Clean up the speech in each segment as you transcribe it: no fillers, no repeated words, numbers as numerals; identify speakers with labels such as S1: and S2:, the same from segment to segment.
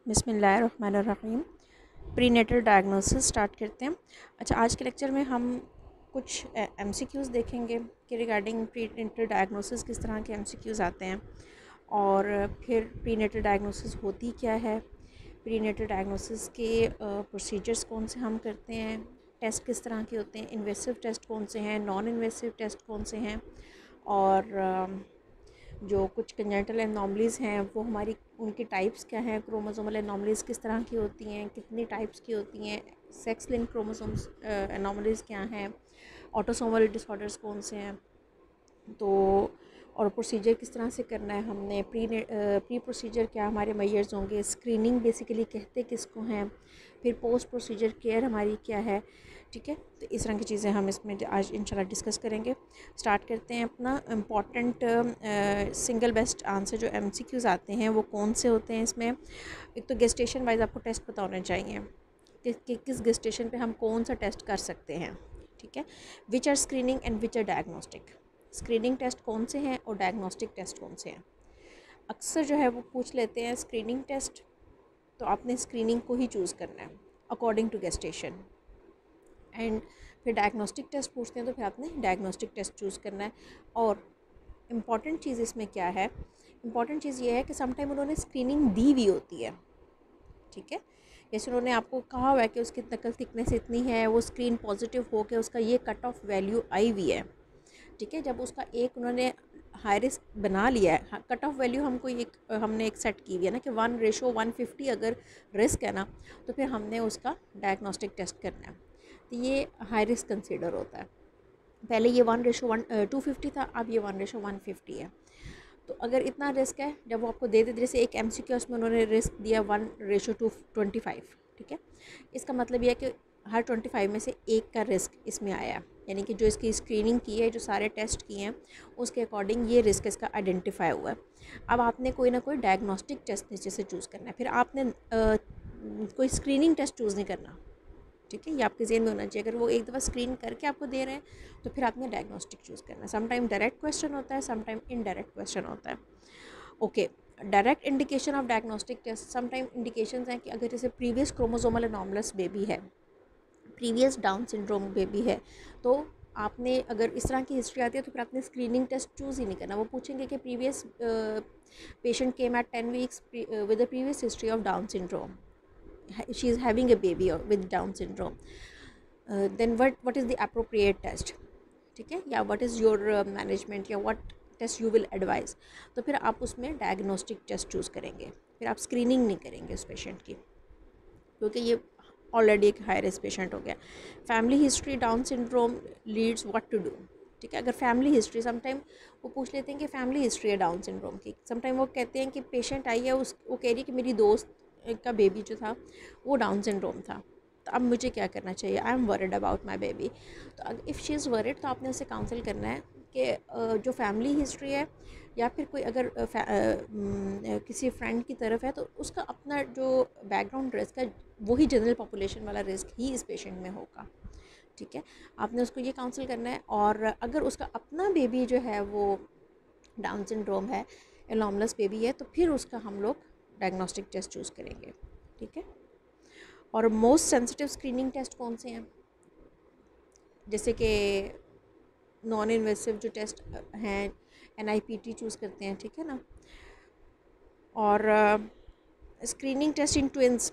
S1: बिस्मिल्लाहिर्रहमानिर्रहीम। Prenatal diagnosis start करते हैं। अच्छा, आज के लेक्चर में हम कुछ एमसीक्यूज़ देखेंगे कि रिगार्डिंग प्रीनेटल डायग्नोसिस किस तरह के एमसीक्यूज़ आते हैं और फिर प्रीनेटल डायग्नोसिस होती क्या है, प्रीनेटल डायग्नोसिस के प्रोसीजर्स कौन से हम करते हैं, टेस्ट किस तरह के होते हैं, इन्वेसिव टेस्ट कौन से हैं, नॉन इन्वेसिव टेस्ट कौन से हैं, और जो कुछ कंजेनिटल एनॉमलीज़ हैं वो हमारी उनकी टाइप्स क्या हैं, क्रोमोसोमल एनॉमलीज़ किस तरह की होती हैं, कितनी टाइप्स की होती हैं, सेक्स लिंक क्रोमोसोम्स एनॉमलीज़ क्या हैं, ऑटोसोमल डिसऑर्डर्स कौन से हैं, तो और प्रोसीजर किस तरह से करना है हमने, प्री प्रोसीजर क्या हमारे मेजर्स होंगे, स्क्रीनिंग बेसिकली कहते किसको हैं, फिर पोस्ट प्रोसीजर केयर हमारी क्या है। ठीक है, तो इस तरह की चीज़ें हम इसमें आज इंशाल्लाह डिस्कस करेंगे। स्टार्ट करते हैं अपना इम्पॉर्टेंट सिंगल बेस्ट आंसर जो एमसीक्यूज़ आते हैं वो कौन से होते हैं इसमें। एक तो गेस्टेशन वाइज आपको टेस्ट पता होने चाहिए कि किस गेस्टेशन पे हम कौन सा टेस्ट कर सकते हैं। ठीक है, which are screening and which are diagnostic. Screening test कौन से हैं और डायग्नोस्टिक टेस्ट कौन से हैं। अक्सर जो है वो पूछ लेते हैं स्क्रीनिंग टेस्ट, तो आपने स्क्रीनिंग को ही चूज़ करना है अकॉर्डिंग टू गेस्टेशन। एंड फिर डायग्नोस्टिक टेस्ट पूछते हैं तो फिर आपने डायग्नोस्टिक टेस्ट चूज़ करना है। और इम्पॉर्टेंट चीज़ इसमें क्या है, इम्पॉर्टेंट चीज़ ये है कि समटाइम उन्होंने स्क्रीनिंग दी हुई होती है। ठीक है, जैसे उन्होंने आपको कहा हुआ है कि उसकी नकल थिकनेस इतनी है, वो स्क्रीन पॉजिटिव हो के उसका ये कट ऑफ वैल्यू आई हुई है। ठीक है, जब उसका एक उन्होंने हाई रिस्क बना लिया है, कट ऑफ वैल्यू हमने एक सेट की हुई है ना कि 1:150 अगर रिस्क है ना, तो फिर हमने उसका डायग्नोस्टिक टेस्ट करना है, तो ये हाई रिस्क कंसिडर होता है। पहले ये 1:250 था, अब ये 1:150 है। तो अगर इतना रिस्क है, जब वो आपको दे दे, जैसे एक MCQ उसमें उन्होंने रिस्क दिया 1:25। ठीक है, इसका मतलब यह है कि हर 25 में से एक का रिस्क इसमें आया, यानी कि जो इसकी स्क्रीनिंग की है, जो सारे टेस्ट किए हैं उसके अकॉर्डिंग ये रिस्क इसका आइडेंटिफाई हुआ है। अब आपने कोई ना कोई डायग्नोस्टिक टेस्ट नीचे से चूज़ करना है, फिर आपने कोई स्क्रीनिंग टेस्ट चूज़ नहीं करना। ठीक है, ये आपके जेहन में होना चाहिए। अगर वो एक दफ़ा स्क्रीन करके आपको दे रहे हैं तो फिर आपने डायग्नोस्टिक चूज़ करना है। समटाइम डायरेक्ट क्वेश्चन होता है, समटाइम इनडायरेक्ट क्वेश्चन होता है। Okay, direct indication of diagnostic test, sometime indications हैं कि अगर जैसे प्रीवियस क्रोमोसोमल एनॉमलस बेबी है, प्रीवियस डाउन सिंड्रोम बेबी है, तो आपने अगर इस तरह की हिस्ट्री आती है तो फिर आपने स्क्रीनिंग टेस्ट चूज़ ही नहीं करना। वो पूछेंगे कि previous patient came at 10 weeks with the previous history of down syndrome, she is having a baby or with Down syndrome, then what is the appropriate test। ठीक है, या what is your management, या what test you will advise. तो फिर आप उसमें diagnostic test choose करेंगे, फिर आप स्क्रीनिंग नहीं करेंगे उस पेशेंट की, क्योंकि ये ऑलरेडी एक हाई रिस्क पेशेंट हो गया। Family history Down syndrome leads what to do. ठीक है, अगर फैमिली हिस्ट्री, समटाइम वो पूछ लेते हैं कि फैमिली हिस्ट्री है डाउन सिंड्रोम की, समटाइम वो कहते हैं कि पेशेंट आई है, वो कह रही है कि मेरी दोस्त का बेबी जो था वो डाउन सिंड्रोम था, तो अब मुझे क्या करना चाहिए, I am worried about my baby. तो इफ़ शी इज़ वरिड तो आपने उसे काउंसिल करना है कि जो फैमिली हिस्ट्री है, या फिर कोई अगर किसी फ्रेंड की तरफ है, तो उसका अपना जो बैकग्राउंड रिस्क है वही जनरल पॉपुलेशन वाला रिस्क ही इस पेशेंट में होगा। ठीक है, आपने उसको ये काउंसिल करना है। और अगर उसका अपना बेबी जो है वो डाउन सिंड्रोम है, एनॉमलस बेबी है, तो फिर उसका हम लोग डायग्नोस्टिक टेस्ट चूज़ करेंगे। ठीक है, और मोस्ट सेंसिटिव स्क्रीनिंग टेस्ट कौन से हैं, जैसे कि नॉन इन्वेसिव जो टेस्ट हैं, NIPT चूज़ करते हैं। ठीक है ना, और स्क्रीनिंग टेस्ट इन ट्विंस,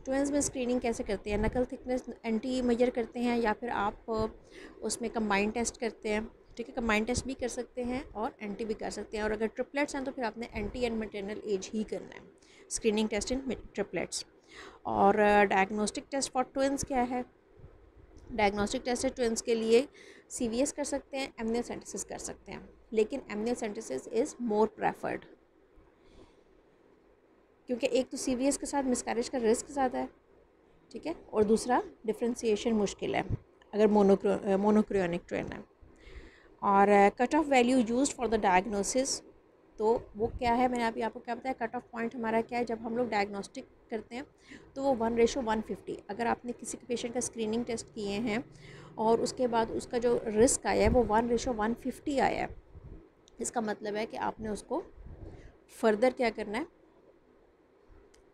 S1: ट्विंस में स्क्रीनिंग कैसे करते हैं, नकल थिकनेस एंटी मेजर करते हैं, या फिर आप उसमें कंबाइंड टेस्ट करते हैं। ठीक है, कंबाइंड टेस्ट भी कर सकते हैं और एंटी भी कर सकते हैं, और अगर ट्रिपलेट्स हैं तो फिर आपने एंटी एंड मैटरनल एज ही करना है, स्क्रीनिंग टेस्ट इन ट्रिपलेट्स। और डायग्नोस्टिक टेस्ट फॉर ट्विंस क्या है, डायग्नोस्टिक टेस्ट है ट्विंस के लिए CVS कर सकते हैं, एमनियोसेंटेसिस कर सकते हैं, लेकिन एमनियोसेंटेसिस इज़ मोर प्रेफर्ड, क्योंकि एक तो CVS के साथ मिसकैरेज का रिस्क ज़्यादा है। ठीक है, और दूसरा डिफ्रेंसिएशन मुश्किल है अगर मोनोक्रियोनिक ट्विन है। और cut off value used for the diagnosis, तो वो क्या है, मैंने अभी आपको क्या बताया, कट ऑफ पॉइंट हमारा क्या है, जब हम लोग डायग्नोस्टिक करते हैं तो वो 1:150। अगर आपने किसी पेशेंट का स्क्रीनिंग टेस्ट किए हैं और उसके बाद उसका जो रिस्क आया है वो 1:150 आया है, इसका मतलब है कि आपने उसको फर्दर क्या करना है,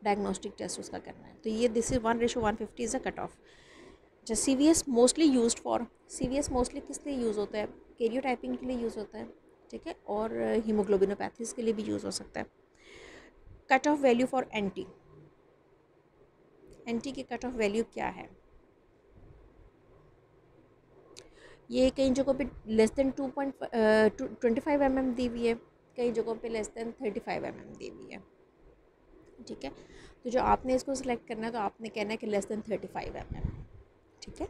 S1: डायग्नोस्टिक टेस्ट उसका करना है। तो ये this is 1:150 is a cut off. अच्छा, CVS mostly used for, CVS mostly किस लिए यूज़ होता है? कैरियोटाइपिंग के लिए यूज़ होता है, ठीक है, और हीमोग्लोबिनोपैथीज़ के लिए भी यूज़ हो सकता है। Cut off value for anti, anti की कट ऑफ वैल्यू क्या है? ये कई जगहों पे लेस देन 2.25 mm दी हुई है, कई जगहों पे लेस देन 35 mm दी हुई है, ठीक है। तो जो आपने इसको सिलेक्ट करना है तो आपने कहना है कि लेस देन 35 mm, ठीक है,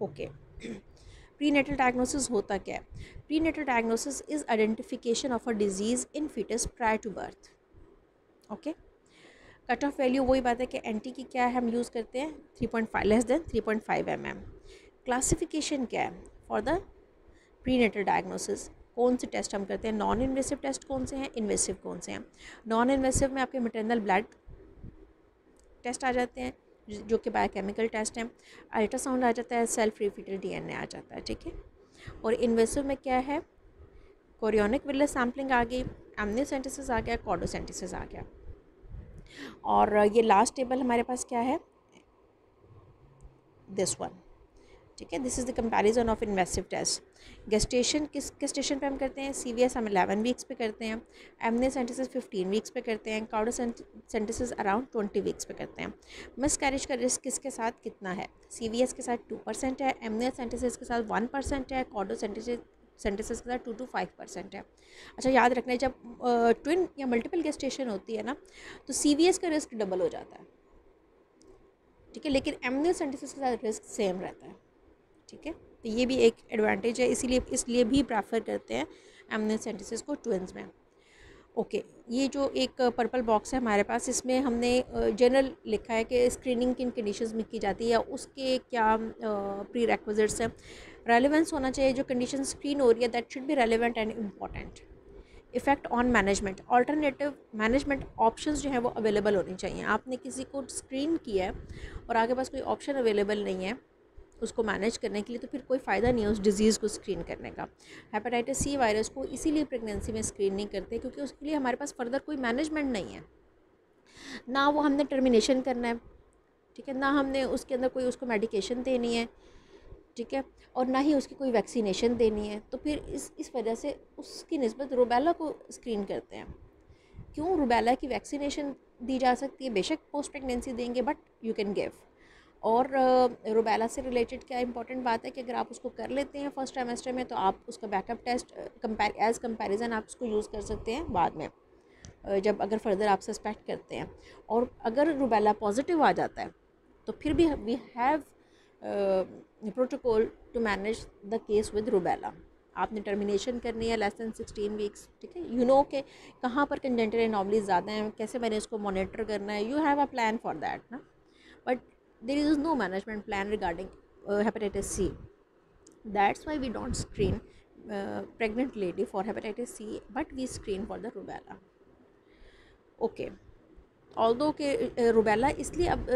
S1: ओके। प्रीनेटल डायग्नोसिस होता क्या है? Prenatal diagnosis is identification of a disease in fetus prior to birth, okay. Cut off value वही बात है कि एंटी की क्या है, हम यूज़ करते हैं 3.5 लेस देन 3.5 mm। क्लासिफिकेशन क्या है फॉर द प्रीनेटल डायग्नोसिस? कौन से टेस्ट हम करते हैं? नॉन इन्वेसिव टेस्ट कौन से हैं, इन्वेसिव कौन से हैं? नॉन इन्वेसिव में आपके मैटरनल ब्लड टेस्ट आ जाते हैं जो कि बायोकेमिकल टेस्ट हैं, अल्ट्रासाउंड आ जाता है, सेल फ्री फीटल DNA आ जाता है, ठीक है। और इन्वेसिव में क्या है? कोरियोनिक विलस सैम्पलिंग आ गई, एमनियोसेंटेसिस आ गया, कॉर्डोसेंटेसिस आ गया। और ये लास्ट टेबल हमारे पास क्या है? दिस वन, ठीक है। This is the comparison of invasive test. Gestation किस गेस्टेशन पे हम करते हैं? CVS हम 11 वीक्स पे करते हैं, एमनियोसेंटेसिस 15 वीक्स पे करते हैं, कॉर्डोसेंटेसिस अराउंड 20 वीक्स पे करते हैं। मिसकैरेज का रिस्क किसके साथ कितना है? CVS के साथ 2% है, एमनियोसेंटेसिस के साथ 1% है, कॉर्डोसेंटेसिस के साथ 2 to 5% है। अच्छा, याद रखना है जब ट्विन या मल्टीपल गेस्टेशन होती है ना तो CVS का रिस्क डबल हो जाता है, ठीक है, लेकिन एमनियोसेंटेसिस के साथ रिस्क सेम रहता है, ठीक है। तो ये भी एक एडवांटेज है, इसलिए भी प्रेफर करते हैं एमनियोसेंटेसिस को ट्विन्स में, ओके। ये जो एक पर्पल बॉक्स है हमारे पास, इसमें हमने जनरल लिखा है कि स्क्रीनिंग किन कंडीशंस में की जाती है या उसके क्या प्री रिक्विजिट्स हैं। रेलेवेंस होना चाहिए, जो कंडीशन स्क्रीन हो रही है that should be relevant and important. Effect on management, alternative management options जो हैं वो अवेलेबल होनी चाहिए। आपने किसी को स्क्रीन किया है और आगे पास कोई ऑप्शन अवेलेबल नहीं है उसको मैनेज करने के लिए, तो फिर कोई फ़ायदा नहीं है उस डिज़ीज़ को स्क्रीन करने का। हेपेटाइटिस C वायरस को इसीलिए प्रेगनेंसी में स्क्रीन नहीं करते क्योंकि उसके लिए हमारे पास फर्दर कोई मैनेजमेंट नहीं है, ना वो हमने टर्मिनेशन करना है, ठीक है, ना हमने उसके अंदर कोई उसको मेडिकेशन देनी है, ठीक है, और ना ही उसकी कोई वैक्सीनेशन देनी है। तो फिर इस वजह से उसकी निस्बत रूबेला को स्क्रीन करते हैं। क्यों? रूबेला की वैक्सीनेशन दी जा सकती है, बेशक पोस्ट प्रेगनेंसी देंगे बट यू कैन गिव। और रूबेला से रिलेटेड क्या इंपॉर्टेंट बात है कि अगर आप उसको कर लेते हैं फर्स्ट ट्राइमेस्टर में तो आप उसका बैकअप टेस्ट एज कंपैरिजन आप उसको यूज़ कर सकते हैं बाद में, जब अगर फर्दर आप सस्पेक्ट करते हैं। और अगर रूबेला पॉजिटिव आ जाता है तो फिर भी we have protocol to manage the case with rubella. आपने टर्मिनेशन करनी है लेस दैन 16 वीक्स, ठीक है। यू नो कि कहाँ पर कंजेनिटल एनोमलीज ज़्यादा हैं, कैसे मैंने इसको मॉनिटर करना है, you have a plan for that ना, but there is no management plan regarding hepatitis C. That's why we don't screen pregnant lady for hepatitis C, but we screen for the rubella, okay. although के rubella इसलिए अब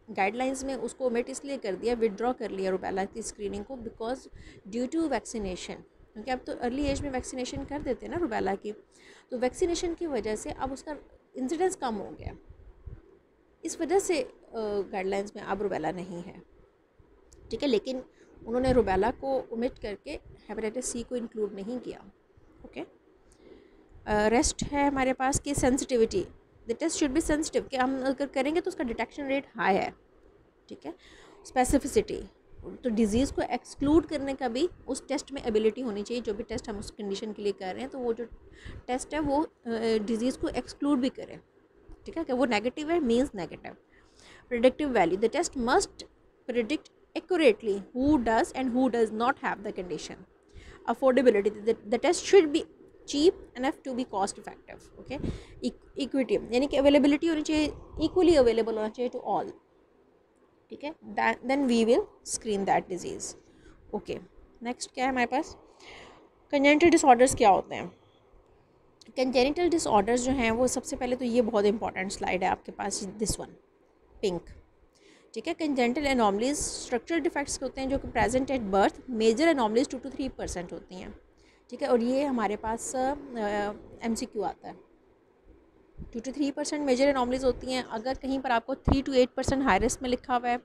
S1: guidelines में उसको omit इसलिए कर दिया, withdraw कर लिया रूबेला की स्क्रीनिंग को, बिकॉज ड्यू टू वैक्सीनेशन, क्योंकि अब तो अर्ली एज में वैक्सीनेशन कर देते हैं ना रूबेला की, तो वैक्सीनेशन की वजह से अब उसका इंसिडेंस कम हो गया, इस वजह से गाइडलाइंस में अब रूबेला नहीं है, ठीक है। लेकिन उन्होंने रूबेला को ओमिट करके हेपेटाइटिस C को इंक्लूड नहीं किया, ओके। रेस्ट है हमारे पास कि sensitivity, the test should be sensitive, कि हम अगर करेंगे तो उसका डिटेक्शन रेट हाई है, ठीक है। स्पेसिफिसिटी, तो डिज़ीज़ को एक्सक्लूड करने का भी उस टेस्ट में एबिलिटी होनी चाहिए, जो भी टेस्ट हम उस कंडीशन के लिए कर रहे हैं तो वो जो टेस्ट है वो डिज़ीज़ को एक्सक्लूड भी करे, ठीक है, कि वो नेगेटिव है means negative. Predictive value, the test must predict accurately who does and who does not have the condition. Affordability, the test should be cheap enough to be cost effective, okay. Equity, यानी कि availability होनी चाहिए, equally available होना चाहिए to all, ठीक है, then we will screen that disease, okay. Next क्या है हमारे पास? कंजेनिटल डिसऑर्डर्स क्या होते हैं? कंजेनिटल डिसऑर्डर्स जो हैं वो सबसे पहले तो ये बहुत इंपॉर्टेंट स्लाइड है आपके पास, दिस वन पिंक, ठीक है। कंजेनिटल एनॉमलीज स्ट्रक्चरल डिफेक्ट्स होते हैं जो कि present at birth, major anomalies 2 to 3% होती हैं, ठीक है। और ये हमारे पास MCQ आता है, 2 to 3% मेजर एनॉमलीज होती हैं। अगर कहीं पर आपको 3 to 8% हाई रिस्क में लिखा हुआ है,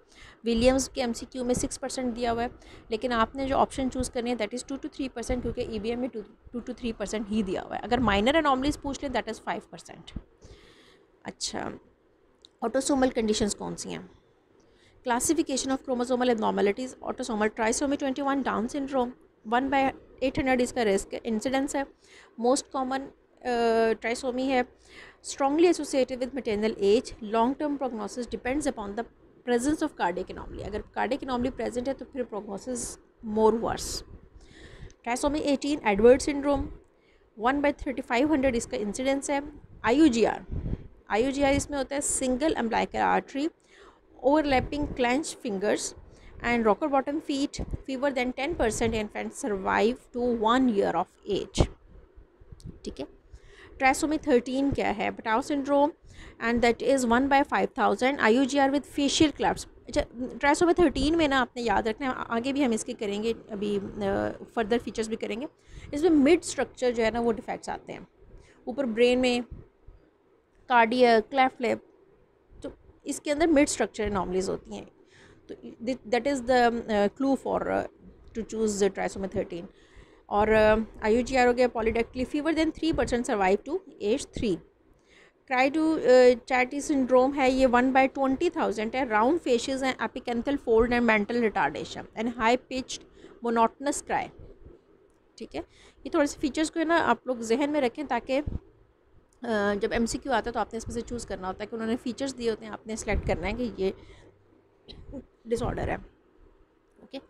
S1: विलियम्स के MCQ में 6% दिया हुआ है, लेकिन आपने जो ऑप्शन चूज़ करनी है दैट इज़ 2 to 3%, क्योंकि EBM में 2 to 3% ही दिया हुआ है। अगर माइनर एनॉमलीज पूछ लें दैट इज़ 5%। अच्छा, ऑटोसोमल कंडीशंस कौन सी हैं? Classification of chromosomal abnormalities, autosomal trisomy 21, Down syndrome, 1/800 इसका रिस्क इंसिडेंस है, मोस्ट कॉमन ट्राइसोमी है, strongly associated with maternal age, long term prognosis depends upon the presence of cardiac anomaly. अगर cardiac anomaly present है तो फिर prognosis more worse. Trisomy 18, Edward syndrome, 1/3500 इसका incidence है। IUGR इसमें होता है single umbilical artery, overlapping clenched fingers and rocker bottom feet, fewer than 10% infants survive to 1 year of age। ठीक है। ट्राइसोमी 13 क्या है? Patau syndrome and that is 1/5000, IUGR with facial clefts. अच्छा, ट्राइसोमी 13 में ना आपने याद रखना है, आगे भी हम इसके करेंगे, अभी फर्दर फीचर्स भी करेंगे। इसमें मिड स्ट्रक्चर जो है ना वो डिफेक्ट्स आते हैं, ऊपर ब्रेन में कार्डियक क्लेफ्ट लिप, तो इसके अंदर मिड स्ट्रक्चर एनॉमलीज होती हैं। तो that is the clue for to choose trisomy 13। और IUGR हो गया polydactyly, fewer than 3% survive to age 3। Cri du chat syndrome है, ये 1/20,000 है, राउंड फेशियस हैं, epicanthal fold and mental retardation and high pitched monotonous cry. ठीक है, ये थोड़े से फीचर्स को है ना आप लोग जहन में रखें, ताकि जब MCQ आता है तो आपने इसमें से चूज़ करना होता है कि उन्होंने फीचर्स दिए होते हैं, आपने सेलेक्ट करना है कि ये डिसऑर्डर है। ओके,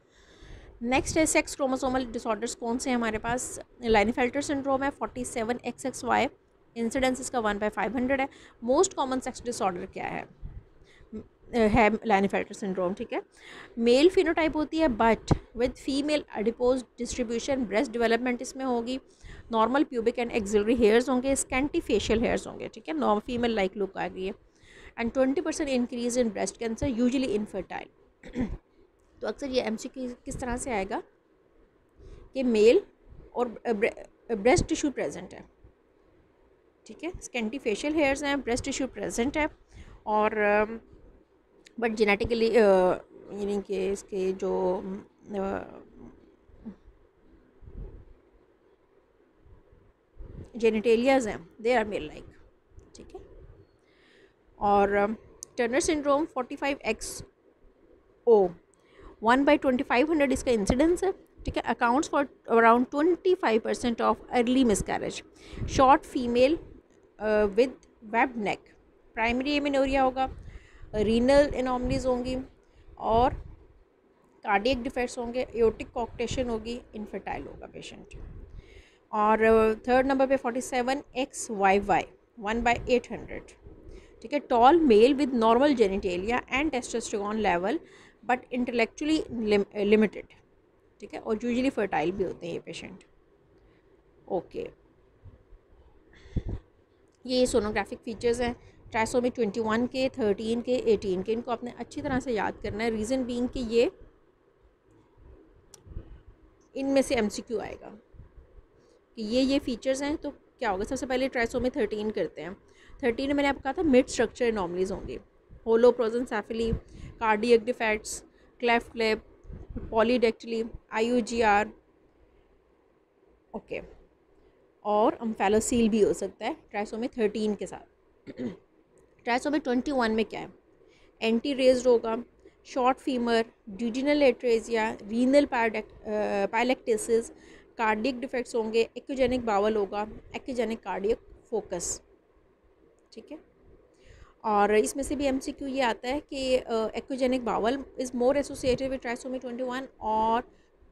S1: नेक्स्ट है सेक्स क्रोमोसोमल डिसऑर्डर्स कौन से हैं हमारे पास? लाइनेफेल्टर सिंड्रोम है, 47XXY, इंसिडेंस इसका 1/500 है। मोस्ट कॉमन सेक्स डिसऑर्डर क्या है लाइनेफेल्टर सिंड्रोम। ठीक है, मेल फिनोटाइप होती है but with female adipose distribution, breast development इसमें होगी, normal pubic and axillary hairs होंगे, स्कैंटी फेशियल हेयर्स होंगे। ठीक है, नॉर्मल फीमेल लाइक लुक आ गई है, and 20% increase in breast cancer, usually infertile. तो अक्सर ये MCQ किस तरह से आएगा कि मेल और ब्रेस्ट टिश्यू प्रेजेंट है। ठीक है, स्कैंटी फेशियल हेयर्स हैं, ब्रेस्ट टिश्यू प्रेजेंट है, और बट जेनेटिकली यानी कि इसके जो जेनिटेलियाज हैं दे आर मेल लाइक। ठीक है, और टर्नर सिंड्रोम 45XO, 1/2500 इसका इंसिडेंस है। ठीक है, accounts for around 25% of early miscarriage, short female with web neck, primary amenorrhoea होगा, रीनल एनॉमलीज होंगी, और कार्डियक डिफेक्ट्स होंगे, एओर्टिक कॉक्टेशन होगी, इनफर्टाइल होगा पेशेंट। और थर्ड नंबर पे 47XYY, 1/800। ठीक है, tall male with normal genitalia and testosterone level but intellectually limited. ठीक है, और यूजुअली फर्टाइल भी होते हैं ये पेशेंट। ओके, ये सोनोग्राफिक फीचर्स हैं ट्राइसोमी 21 के, 13 के, 18 के। इनको आपने अच्छी तरह से याद करना है, रीज़न बीइंग कि ये इनमें से MCQ आएगा कि ये फीचर्स हैं। तो क्या होगा, सबसे पहले ट्राइसोमी 13 करते हैं। 13 में मैंने आपको कहा था मिड स्ट्रक्चर एनॉमलीज होंगी, holoprosencephaly, cardiac defects, cleft lip, polydactyly, IUGR। Okay, और अम्फेलोसील भी हो सकता है ट्राइसोमी 13 के साथ। ट्राइसोमी 21 में क्या है? एंटी रेज्ड होगा, short femur, duodenal atresia, renal pyelectasis, cardiac defects होंगे, एक्योजेनिक बावल होगा, एक्योजेनिक कार्डियक फोकस। ठीक है, और इसमें से भी MCQ ये आता है कि echogenic bowel is more associated with trisomy 21 और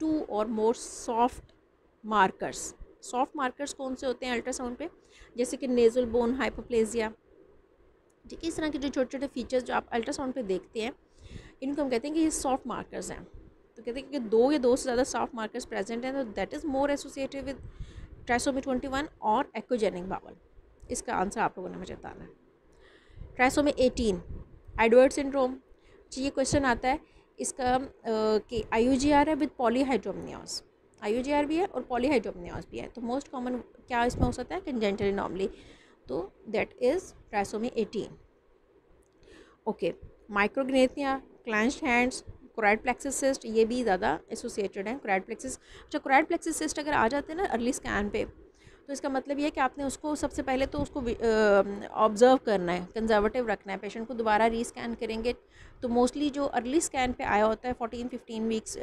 S1: 2 और more soft markers. Soft markers कौन से होते हैं अल्ट्रासाउंड पे? जैसे कि नेजल बोन हाइपोप्लेजिया। ठीक है, इस तरह के जो छोटे छोटे फीचर्स जो आप अल्ट्रासाउंड पे देखते हैं, इनको हम कहते हैं कि ये सॉफ्ट मार्कर्स हैं। तो कहते हैं कि 2 या 2 से ज़्यादा सॉफ्ट मार्कर्स प्रेजेंट हैं, तो that is more associated with trisomy 21 और एक्योजेनिक बावल। इसका आंसर आप लोगों ने मुझे बताना है। Trisomy 18, Edward syndrome. ये क्वेश्चन आता है इसका कि IUGR है विद पॉलीहाइड्रोमनियोस, IUGR भी है और पॉलीहाइड्रोमनियोस भी है। तो मोस्ट कॉमन क्या इसमें हो सकता है? कंजेनिटल एनॉमली, तो that is trisomy 18। Okay, micrognathia, clenched hands, choroid plexus cyst, ये भी ज़्यादा एसोसिएटेड हैं। कोराइड प्लेक्सिस, अच्छा कोराइड प्लेक्सिस सिस्ट अगर आ जाते हैं ना अर्ली स्कैन पे, तो इसका मतलब ये है कि आपने उसको सबसे पहले तो उसको ऑब्ज़र्व करना है, कंजर्वेटिव रखना है। पेशेंट को दोबारा रीस्कैन करेंगे तो मोस्टली जो अर्ली स्कैन पे आया होता है 14-15 वीक्स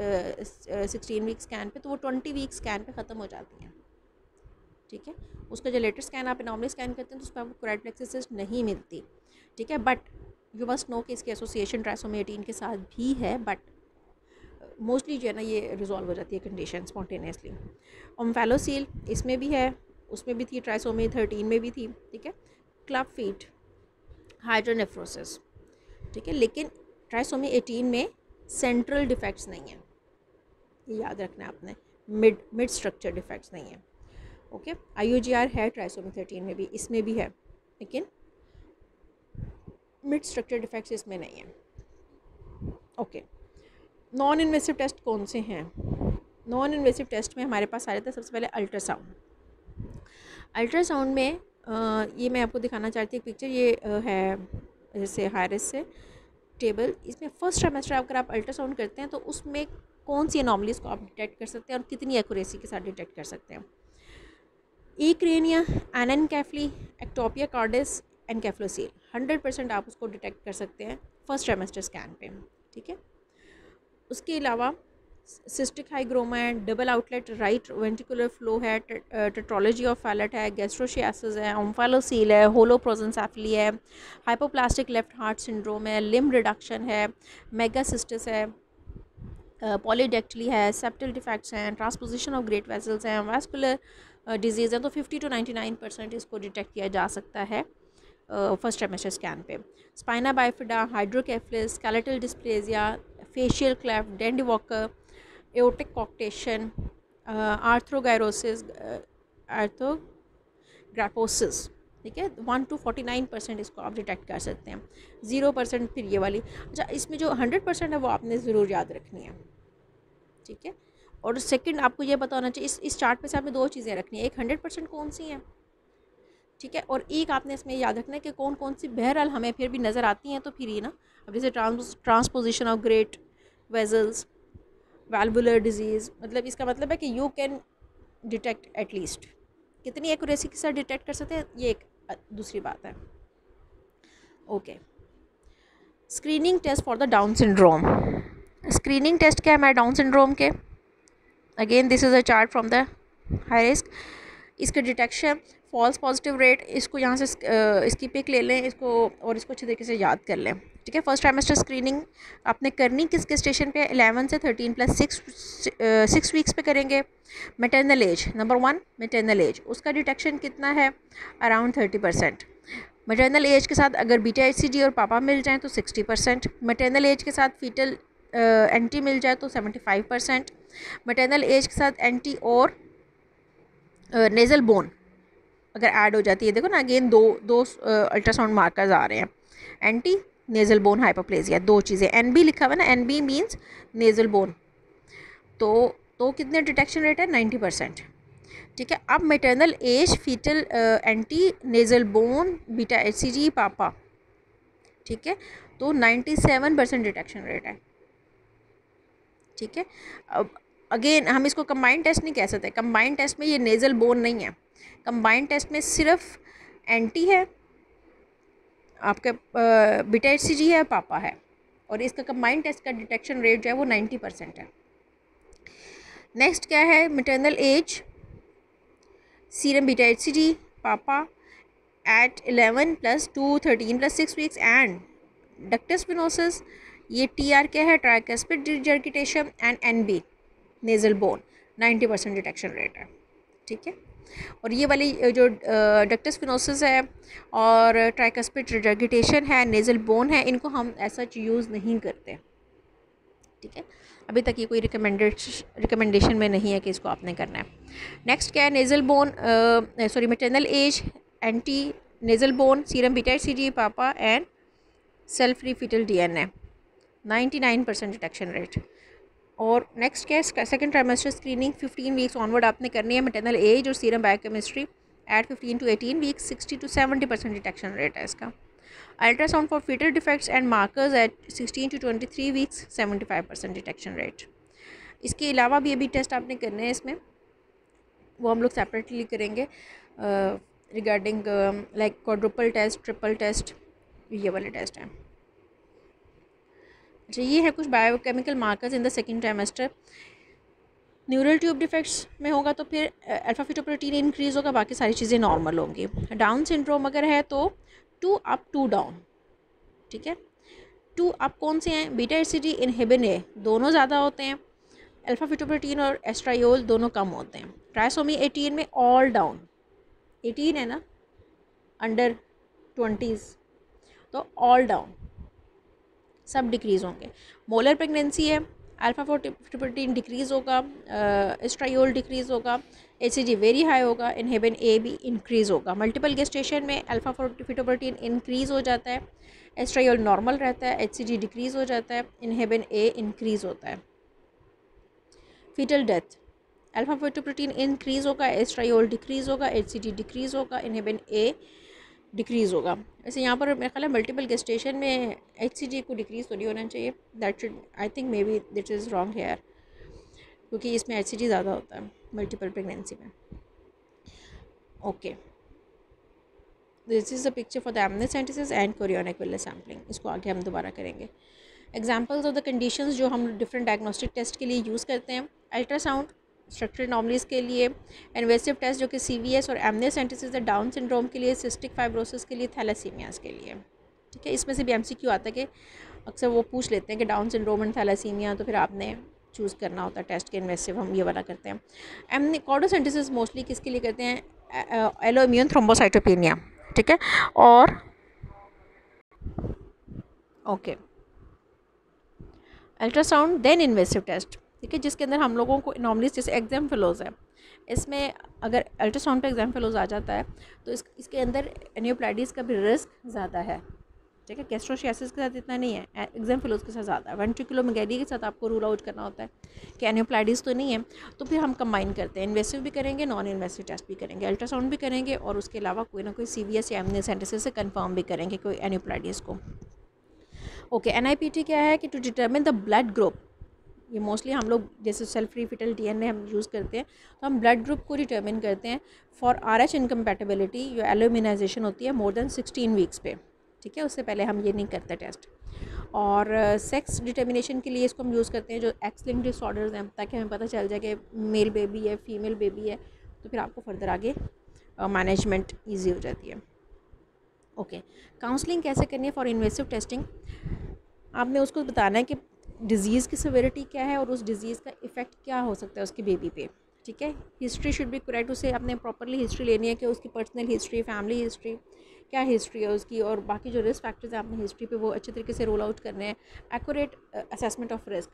S1: 16 वीक स्कैन पे, तो वो 20 वीक स्कैन पे ख़त्म हो जाती हैं। ठीक है, उसका जो लेटेस्ट स्कैन आप नॉर्मली स्कैन करते हैं तो उस पर आपको कोराइड प्लेक्सिस सिस्ट नहीं मिलती। ठीक है, बट यू मस्ट नो कि इसकी एसोसिएशन ट्राइसोमी 18 के साथ भी है, बट मोस्टली जो है ना ये रिजॉल्व हो जाती है कंडीशन स्पॉन्टेनियसली। ओम्फेलोसील इसमें भी है, उसमें भी थी, ट्राइसोमी 13 में भी थी। ठीक है, क्लब फीट, हाइड्रोनेफ्रोसिस। ठीक है, लेकिन ट्राइसोमी 18 में सेंट्रल डिफेक्ट्स नहीं है, ये याद रखना है आपने, मिड स्ट्रक्चर डिफेक्ट्स नहीं है। ओके, IUGR है ट्राइसोमी 13 में भी, इसमें भी है, लेकिन मिड स्ट्रक्चर डिफेक्ट्स इसमें नहीं है। ओके, नॉन इन्वेसिव टेस्ट कौन से हैं? नॉन इन्वेसिव टेस्ट में हमारे पास आ जाता है सबसे पहले अल्ट्रासाउंड। अल्ट्रासाउंड में ये मैं आपको दिखाना चाहती हूँ पिक्चर, ये है जैसे हायरिस से टेबल। इसमें फर्स्ट ट्राइमेस्टर अगर आप अल्ट्रासाउंड करते हैं तो उसमें कौन सी एनॉमलीज को आप डिटेक्ट कर सकते हैं और कितनी एक्यूरेसी के साथ डिटेक्ट कर सकते हैं। क्रैनिया, एनेनकेफली, एक्टोपिया कार्डिस, एनकेफ्लोसील, 100% आप उसको डिटेक्ट कर सकते हैं फर्स्ट ट्राइमेस्टर स्कैन पे। ठीक है, उसके अलावा सिस्टिक हाइग्रोमा है, double outlet right ventricular flow है, टेट्रोलॉजी ऑफ फैलेट है, गैस्ट्रोशियासिस है, ओम्फेलोसील है, होलोप्रोजेंसेफली है, हाइपोप्लास्टिक लेफ्ट हार्ट सिंड्रोम है, लिम्ब रिडक्शन है, मेगासिस्टिस है, पॉलीडेक्टली है, सेप्टल डिफेक्ट्स हैं, ट्रांसपोजिशन ऑफ ग्रेट वेसल्स हैं, वास्कुलर डिजीज़ हैं। तो 50 to 99% इसको डिटेक्ट किया जा सकता है फर्स्ट ट्राइमेस्टर स्कैन पे। Spina bifida, hydrocephalus, skeletal dysplasia, facial cleft, Dandy Walker, aortic coarctation, arthrogryposis, arthrogryposis. ठीक है, 1 to 49% इसको आप डिटेक्ट कर सकते हैं, 0% फिर ये वाली। अच्छा, इसमें जो 100% है वो आपने ज़रूर याद रखनी है। ठीक है, और सेकंड आपको ये पता होना चाहिए, इस चार्ट पे से आपने दो चीज़ें रखनी है, एक 100% कौन सी हैं, ठीक है, और एक आपने इसमें याद रखना है कि कौन कौन सी बहरहाल हमें फिर भी नज़र आती हैं। तो फिर ये ना, अब जैसे transposition of great vessels, valvular disease, मतलब इसका मतलब है कि यू कैन डिटेक्ट एटलीस्ट, कितनी एक्यूरेसी के साथ डिटेक्ट कर सकते हैं ये एक दूसरी बात है। Okay, screening test for the Down syndrome. Screening test क्या है हमारे डाउन सिंड्रोम के? Again this is a chart from the high risk. इसका डिटेक्शन, फॉल्स पॉजिटिव रेट, इसको यहाँ से इसकी पिक ले लें इसको और इसको अच्छे तरीके से याद कर लें। ठीक है, फर्स्ट ट्राइमेस्टर स्क्रीनिंग आपने करनी किसके स्टेशन पे? 11 से 13 प्लस 6 वीक्स पे करेंगे। Maternal age, number 1 maternal age, उसका डिटेक्शन कितना है? अराउंड 30%। मैटरनल एज के साथ अगर बीटा HCG और पापा मिल जाएँ तो 60%। मैटरनल एज के साथ फीटल एंटी मिल जाए तो 75%। मैटरनल एज के साथ एंटी और नेज़ल बोन अगर ऐड हो जाती है, देखो ना अगेन दो अल्ट्रासाउंड मार्कर्स आ रहे हैं, एंटी नेज़ल बोन हाइपोप्लेजिया, दो चीज़ें, NB लिखा हुआ है ना, NB मीन्स नेज़ल बोन, तो कितने डिटेक्शन रेट है? 90%। ठीक है, अब maternal age, fetal NT nasal bone, beta HCG, PAPPA, ठीक है, तो 97% डिटेक्शन रेट है। ठीक है, अब अगेन हम इसको कंबाइंड टेस्ट नहीं कह सकते, कंबाइंड टेस्ट में ये नेज़ल बोन नहीं है, कंबाइंड टेस्ट में सिर्फ एंटी है, आपका बीटा HCG है, पापा है, और इसका कंबाइंड टेस्ट का डिटेक्शन रेट जो है वो 90% है। नेक्स्ट क्या है? Maternal age, serum beta HCG, PAPP-A at 11 + 2 13 + 6 weeks and ductus venosus, ये TR क्या है? Tricuspid regurgitation, and NB nasal bone, 90% detection rate है। ठीक है, और ये वाली जो डक्टस फिनोसिस है और ट्राइकस्पिड रिजर्गिटेशन है, नेज़ल बोन है, इनको हम ऐसा यूज़ नहीं करते। ठीक है, अभी तक ये कोई रिकमेंडेशन में नहीं है कि इसको आपने करना है। नेक्स्ट क्या है? Nasal bone, sorry maternal age, NT nasal bone, serum beta HCG, PAPPA and cell free fetal DNA, 99% detection rate. और नेक्स्ट क्या है? Second trimester screening 15 weeks onward आपने करनी है। मैटरनल एज और serum biochemistry at 15 to 18 weeks 60 to 70% detection rate है इसका। Ultrasound for fetal defects and markers at 16 to 23 weeks 75% detection rate. इसके अलावा भी अभी टेस्ट आपने करने हैं इसमें, वो हम लोग सेपरेटली करेंगे regarding like quadruple test, triple test, ये वाले टेस्ट हैं। अच्छा, ये है कुछ biochemical markers in the second trimester. Neural tube defects में होगा तो फिर अल्फा फिटोप्रोटीन इंक्रीज़ होगा, बाकी सारी चीज़ें नॉर्मल होंगी। डाउन सिंड्रोम अगर है तो 2 अप 2 डाउन, ठीक है। 2 अप कौन से हैं? बीटा एसिडी, इनहिबिन ए दोनों ज़्यादा होते हैं, अल्फा फिटोप्रोटीन और एस्ट्रायोल दोनों कम होते हैं। ट्राइसोमी 18 में ऑल डाउन, 18 है ना, अंडर 20s, तो ऑल डाउन सब डिक्रीज़ होंगे। मोलर प्रेगनेंसी है, अल्फा फिटोप्रोटीन डिक्रीज़ होगा, एस्ट्रायोल डिक्रीज़ होगा, एचसीजी वेरी हाई होगा, इनहिबिन ए भी इंक्रीज़ होगा। मल्टीपल गेस्टेशन में अल्फा फिटोप्रोटीन इंक्रीज़ हो जाता है, एस्ट्रायोल नॉर्मल रहता है, एचसीजी डिक्रीज़ हो जाता है, इनहिबिन ए इंक्रीज़ होता है। Fetal death, alpha fetoprotein increase होगा, एस्ट्रायोल डिक्रीज़ होगा, एचसीजी डिक्रीज़ होगा, इनहिबिन ए डिक्रीज़ होगा। वैसे यहाँ पर मेरा ख्याल है मल्टीपल गेस्टेशन में एचसीजी को डिक्रीज़ तो नहीं होना चाहिए, that should, I think may be that is wrong here, क्योंकि इसमें एचसीजी ज़्यादा होता है मल्टीपल प्रेगनेंसी में। Okay, this is the picture for the amniocentesis and chorionic villus sampling. इसको आगे हम दोबारा करेंगे। एग्जाम्पल्स ऑफ द कंडीशंस जो हम डिफरेंट डायग्नोस्टिक टेस्ट के लिए यूज़ करते हैं। अल्ट्रासाउंड स्ट्रक्चरल एनॉमलीज के लिए, इन्वेसिव टेस्ट जो कि सीवीएस और एमनियोसेंटेसिस है, डाउन सिंड्रोम के लिए, सिस्टिक फाइब्रोसिस के लिए, थैलेसीमियास के लिए, ठीक है। इसमें से भी एमसीक्यू आता है कि अक्सर वो पूछ लेते हैं कि डाउन सिंड्रोम एंड थैलेसीमिया, तो फिर आपने चूज़ करना होता है टेस्ट के इन्वेसिव, हम ये वाला करते हैं। कॉर्डोसेंटेसिस मोस्टली किसके लिए करते हैं? एलोइम्यून थ्रोम्बोसाइटोपेनिया, ठीक है। और okay, ultrasound then invasive test, ठीक है, जिसके अंदर हम लोगों को एनॉमलीज जैसे एक्जाम्फिलोज है, इसमें अगर अल्ट्रासाउंड पे एक्जाम्फिलोज आ जाता है तो इसके अंदर एनियोप्लाइडिस का भी रिस्क ज़्यादा है, ठीक है। गैस्ट्रोशियासिस के साथ इतना नहीं है, एक्जाम्फिलोज के साथ ज़्यादा है। वेंट्रिकुलोमेगैली के साथ आपको रूल आउट करना होता है कि एनियोप्लाइडिस तो नहीं है, तो फिर हम कंबाइन करते हैं, इन्वेसिव भी करेंगे, नॉन इन्वेसिव टेस्ट भी करेंगे, अल्ट्रासाउंड भी करेंगे, और उसके अलावा कोई ना कोई सीवीएस या एमनियोसेंटेसिस से कन्फर्म भी करेंगे कोई एनियोप्लाइडिस को। ओके, एनआईपीटी क्या है कि to determine the blood group, ये मोस्टली हम लोग जैसे सेल्फ फ्री फिटल डीएनए हम यूज़ करते हैं, तो हम ब्लड ग्रुप को डिटर्मिन करते हैं फॉर आरएच इनकम्पैटिबिलिटी, जो एल्यूमिनाइजेशन होती है मोर देन 16 वीक्स पे, ठीक है। उससे पहले हम ये नहीं करते टेस्ट। और सेक्स डिटर्मिनेशन के लिए इसको हम यूज़ करते हैं जो एक्स लिंक्ड डिसऑर्डर्स हैं, ताकि हमें पता चल जाए कि मेल बेबी है, फीमेल बेबी है, तो फिर आपको फर्दर आगे मैनेजमेंट ईजी हो जाती है। ओके, काउंसलिंग कैसे करनी है फॉर इन्वेसिव टेस्टिंग? आपने उसको बताना है कि डिज़ीज़ की सिविरिटी क्या है और उस डिज़ीज़ का इफ़ेक्ट क्या हो सकता है उसकी बेबी पे, ठीक है। हिस्ट्री शुड बी करेक्ट, उसे आपने प्रॉपरली हिस्ट्री लेनी है कि उसकी पर्सनल हिस्ट्री, फैमिली हिस्ट्री, क्या हिस्ट्री है उसकी, और बाकी जो रिस्क फैक्टर्स हैं आपने हिस्ट्री पे वो अच्छे तरीके से रोल आउट करने हैं। Accurate assessment of risk,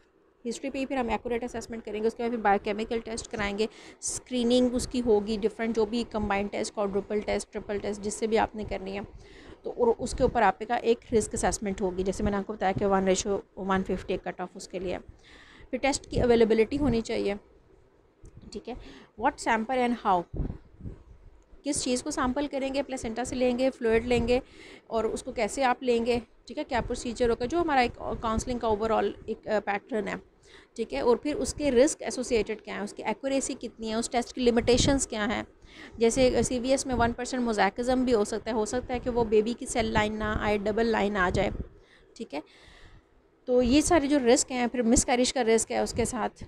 S1: history पे ही फिर हम एक्यूरेट असेसमेंट करेंगे, उसके बाद फिर बायोकेमिकल टेस्ट कराएंगे, स्क्रीनिंग उसकी होगी डिफरेंट, जो भी combined test, quadruple test, triple test, जिससे भी आपने करनी है, तो और उसके ऊपर आपका एक रिस्क असेसमेंट होगी, जैसे मैंने आपको बताया कि 1:150 कट ऑफ उसके लिए। फिर टेस्ट की अवेलेबिलिटी होनी चाहिए, ठीक है। व्हाट सैम्पल एंड हाउ, किस चीज़ को सैम्पल करेंगे, प्लेसेंटा से लेंगे, फ्लूइड लेंगे, और उसको कैसे आप लेंगे, ठीक है, क्या प्रोसीजर होगा, जो हमारा एक काउंसलिंग का ओवरऑल एक पैटर्न है, ठीक है। और फिर उसके रिस्क एसोसिएटेड क्या है, उसकी एक्यूरेसी कितनी है, उस टेस्ट की लिमिटेशंस क्या हैं। जैसे सीवीएस में 1% मोज़ैकिज़म भी हो सकता है कि वो बेबी की सेल लाइन ना आए, डबल लाइन आ जाए, ठीक है। तो ये सारे जो रिस्क हैं, फिर मिसकैरेज का रिस्क है, उसके साथ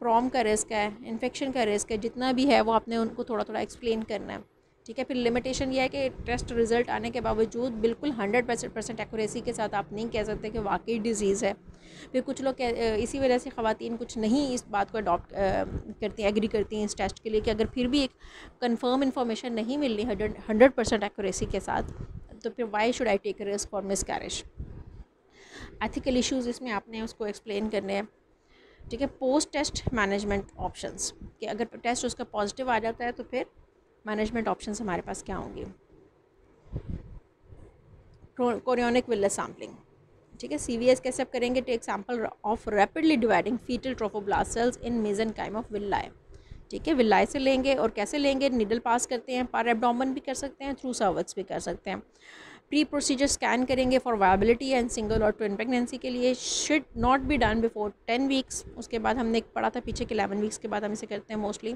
S1: प्रॉम का रिस्क है, इन्फेक्शन का रिस्क है, जितना भी है वो आपने उनको थोड़ा थोड़ा एक्सप्लेन करना है, ठीक है। फिर लिमिटेशन ये है कि टेस्ट रिज़ल्ट आने के बावजूद बिल्कुल 100% एक्यूरेसी के साथ आप नहीं कह सकते कि वाकई डिज़ीज़ है। फिर कुछ लोग इसी वजह से ख़वातीन कुछ नहीं इस बात को अडॉप्ट करती हैं, एग्री करती हैं इस टेस्ट के लिए, कि अगर फिर भी एक कंफर्म इन्फॉर्मेशन नहीं मिल रही 100% एक्यूरेसी के साथ, तो फिर why should I take risk for miscarriage. Ethical issues इसमें आपने उसको एक्सप्लेन करने हैं, ठीक है। पोस्ट टेस्ट मैनेजमेंट ऑप्शंस, कि अगर टेस्ट उसका पॉजिटिव आ जाता है तो फिर मैनेजमेंट ऑप्शंस हमारे पास क्या होंगे। कोरियोनिक विलर सैम्पलिंग, ठीक है। सीवीएस कैसे आप करेंगे? Take sample of rapidly dividing fetal trophoblast cells in mesenchyme of villi, ठीक है। विलाई से लेंगे और कैसे लेंगे, नीडल पास करते हैं, पर एब्डोमेन भी कर सकते हैं, थ्रू सर्विक्स भी कर सकते हैं। प्री प्रोसीजर स्कैन करेंगे फॉर वायबिलिटी एंड सिंगल और ट्विन प्रेगनेंसी के लिए, should not be done before 10 weeks. उसके बाद हमने पढ़ा था पीछे कि 11 वीक्स के बाद हम इसे करते हैं मोस्टली।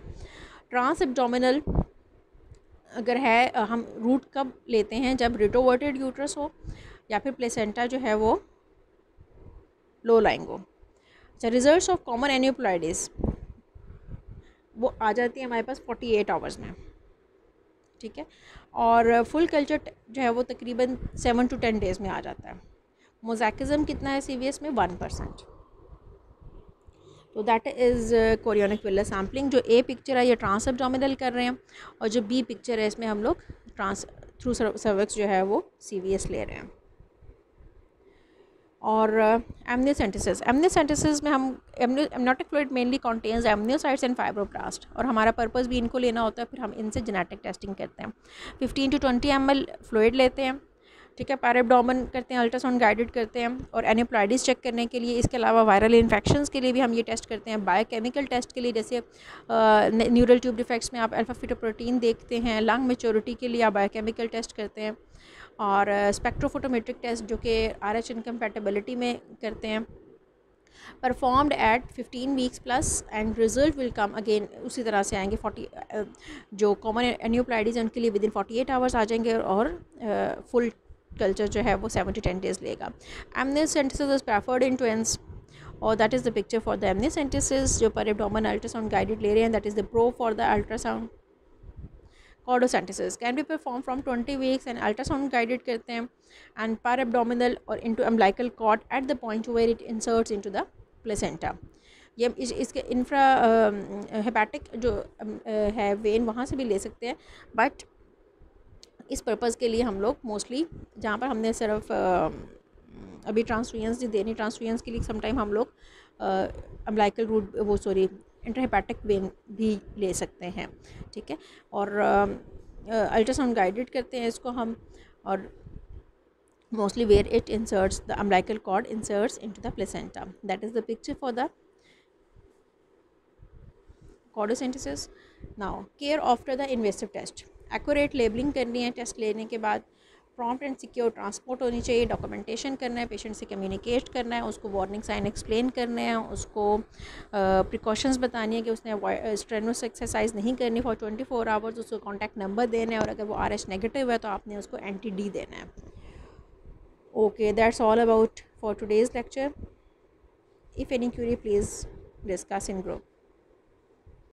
S1: ट्रांस एब्डोमिनल अगर है, हम रूट कब लेते हैं, जब रिट्रोवर्टेड यूट्रस हो या फिर प्लेसेंटा जो है वो लो लाइंग हो। अच्छा, रिजल्ट्स ऑफ कॉमन एन्यूप्लाइडिस वो आ जाती है हमारे पास 48 आवर्स में, ठीक है। और फुल कल्चर जो है वो तकरीबन 7 to 10 डेज़ में आ जाता है। मोज़ैकिज़म कितना है CVS में, 1%। तो that is chorionic villus sampling. जो ए पिक्चर है ये ट्रांस एब्डोमिनल कर रहे हैं, और जो बी पिक्चर है इसमें हम लोग ट्रांस थ्रू सर्विक्स जो है वो CVS ले रहे हैं। और एमनियोसेंटेसिस में हम amniotic fluid mainly contains amniocytes and fibroblast, और हमारा पर्पस भी इनको लेना होता है, फिर हम इनसे जेनेटिक टेस्टिंग करते हैं। 15 to 20 ml फ्लूइड लेते हैं, ठीक है। पैर एब्डोमेन करते हैं, अल्ट्रासाउंड गाइडेड करते हैं, और एन्यूप्लाइडिस चेक करने के लिए, इसके अलावा वायरल इन्फेक्शंस के लिए भी हम ये टेस्ट करते हैं। बायोकेमिकल टेस्ट के लिए जैसे न्यूरल ट्यूब डिफेक्ट्स में आप अल्फा फीटोप्रोटीन देखते हैं, लंग मेच्योरिटी के लिए आप बायोकेमिकल टेस्ट करते हैं, और स्पेक्ट्रोफोटोमेट्रिक टेस्ट जो कि RH इनकम्पैटिबिलिटी में करते हैं, performed eight 15 weeks plus, and result will come again उसी तरह से आएंगे। 40 जो कॉमन एन्यूप्लाइडीज हैं उनके लिए विदिन 48 आवर्स आ जाएंगे, और फुल कल्चर जो है वो 7 to 10 डेज़ लेगा। Amniocentesis is preferred in twins, और that is the picture for the amniocentesis जो पर एब्डोमेन अल्ट्रासाउंड गाइडेड ले रहे हैं, that is the pro for the ultrasound. Cordocentesis can be perform from 20 weeks and ultrasound guided करते हैं, and per abdominal और into umbilical cord at the point where it inserts into the placenta. ये इसके infra hepatic जो है when वहाँ से भी ले सकते हैं, बट इस पर्पज़ के लिए हम लोग मोस्टली जहाँ पर हमने सिर्फ अभी ट्रांसफ्यूजन्स नहीं देनी, ट्रांसफ्यूजन्स के लिए समटाइम हम लोग अम्बिलिकल रूट इंटरहेपेटिक वेन भी ले सकते हैं, ठीक है। और अल्ट्रासाउंड गाइडेड करते हैं इसको हम, और mostly where it inserts the umbilical cord inserts into the placenta. That is the picture for the cordocentesis. Now care after the invasive test, accurate labelling करनी है टेस्ट लेने के बाद, प्रॉम्प्ट एंड सिक्योर ट्रांसपोर्ट होनी चाहिए, documentation करना है, patient से कम्युनिकेट करना है, उसको वार्निंग साइन एक्सप्लेन करने हैं, उसको प्रिकॉशंस बतानी है कि उसने स्ट्रेनुअस एक्सरसाइज नहीं करनी फॉर 24 आवर्स, उसको कॉन्टैक्ट नंबर देना है, और अगर वो RH नेगेटिव है तो आपने उसको anti-D देना है। Okay, that's all about for today's lecture. If any Curie please discuss in group.